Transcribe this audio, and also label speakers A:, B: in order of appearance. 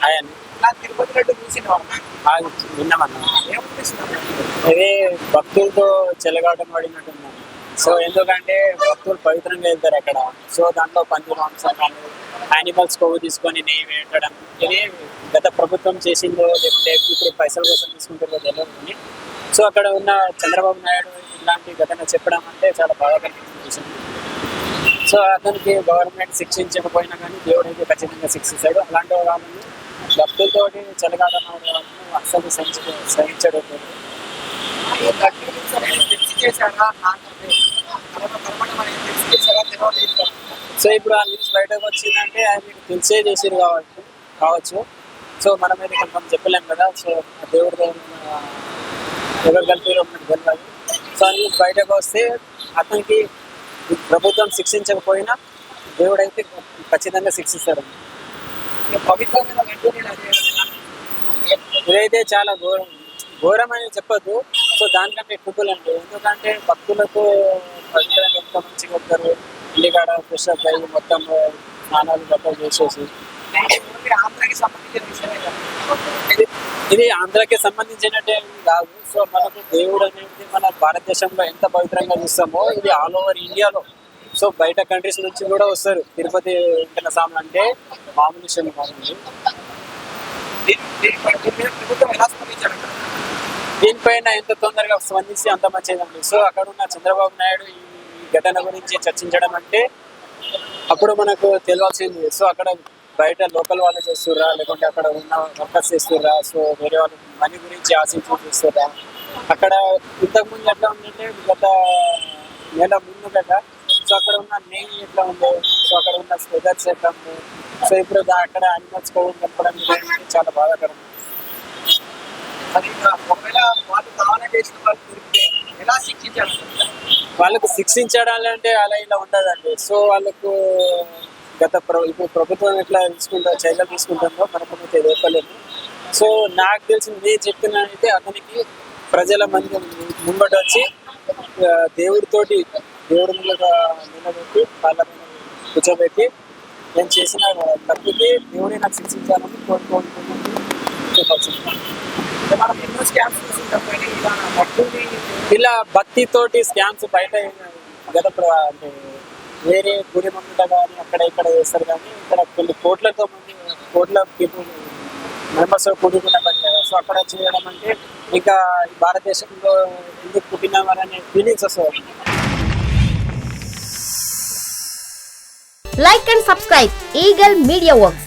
A: ఆయన
B: తిరుపతి లడ్డు
A: విన్నామన్నా. ఇది భక్తులతో చెలగాటం పడినట్టున్నాను. సో ఎందుకంటే భక్తులు పవిత్రంగా వెళ్తారు అక్కడ. సో దాంట్లో పంది మాంసం కానీ యానిమల్స్ కొవ్వు తీసుకొని నెయ్యి వేయడం ఇది గత ప్రభుత్వం చేసిందో లేకపోతే ఇప్పుడు పైసల కోసం తీసుకుంటారో తెలియదు. సో అక్కడ ఉన్న చంద్రబాబు నాయుడు ఇలాంటి ఘటన చెప్పడం అంటే చాలా బాధాకరమైన విషయం. సో అతనికి గవర్నమెంట్ శిక్షించకపోయినా కానీ దేవుడు అయితే ఖచ్చితంగా శిక్షిస్తాడు. అలాంటి వాళ్ళని భక్తులతోటి చెలగాటం అస్సలు సహించడం. సో ఇప్పుడు ఆ న్యూస్ బయటకు వచ్చిందంటే ఆయనకి తెలిసే చేసేది కావచ్చు. సో మనం అయితే కొంచెం చెప్పలేం కదా. సో దేవుడి ఎవరు కలిపిలో మనకు తెలియదు. సో ఆ న్యూస్ బయటకు వస్తే అతనికి ప్రభుత్వం శిక్షించకపోయినా దేవుడు అయితే ఖచ్చితంగా శిక్షిస్తారు. ఇదైతే చాలా ఘోరం అని చెప్పొద్దు. సో దానికంటే ఎక్కువ అండి. ఎందుకంటే భక్తులకు పవిత్రంగా ఎంత మంచిగా వస్తారు. ఇల్లిగాడ ఫ్రెష్ అప్ అయ్యి మొత్తం స్నానాలు బట్టలు చేసేసి ఇది ఆంధ్రాకి సంబంధించినట్టే కాదు. సో మనకు దేవుడు అనేది మన భారతదేశంలో ఎంత పవిత్రంగా చూస్తామో ఇది ఆల్ ఓవర్ ఇండియాలో. సో బయట కంట్రీస్ నుంచి కూడా వస్తారు తిరుపతి వెంకన్న స్వామి అంటే మామూలు విషయం కాదండి. దీనిపైన ఎంత తొందరగా స్పందించి అంత మంచిదండి. సో అక్కడ ఉన్న చంద్రబాబు నాయుడు ఈ ఘటన గురించి చర్చించడం అంటే అప్పుడు మనకు తెలియాల్సింది. సో అక్కడ బయట లోకల్ వాళ్ళు చేస్తుర్రా లేకుంటే అక్కడ ఉన్న వర్కర్స్ చేస్తుర్రా. సో వేరే వాళ్ళు మనీ గురించి ఆశించి చేస్తుర్రా. అక్కడ ఇంతకుముందు ఎట్లా ఉందంటే గత నెల ముందు కదా. సో అక్కడ ఉన్న నెయ్యి ఎట్లా ఉందో, సో అక్కడ ఉన్న స్పెదర్స్ ఎట్లా ఉంది. సో ఇప్పుడు అక్కడ అనిమల్స్ కొవ్వు కలపడం చాలా బాధాకరం. వాళ్ళకు శిక్షించడాలంటే అలా ఇలా ఉండదండి. సో వాళ్ళకు ఇప్పుడు ప్రభుత్వం ఎట్లా చర్యలు తీసుకుంటుందో మనకు చెప్పలేదు. సో నాకు తెలిసింది చెప్తున్నానైతే అతనికి ప్రజల మంది ముంగట వచ్చి దేవుడి నిలబెట్టి వాళ్ళ కూర్చోబెట్టి నేను చేసిన తప్పుకి దేవుడే నాకు శిక్షించాలని కోరుకుంటున్నాను. ఇలా భక్తితోటి స్కామ్స్ బయట గత అంటే వేరే గుడి ముందు కానీ అక్కడ ఇక్కడ చేస్తారు. కానీ ఇక్కడ కొన్ని కోట్ల పీపుల్ మెంబర్స్ కూడుకున్న పని కదా. సో అక్కడ చేయడం అంటే ఇంకా భారతదేశంలో ఎందుకు పుట్టినామనే ఫీలింగ్స్ వస్తాయి.
C: Like and subscribe Eagle Media Works.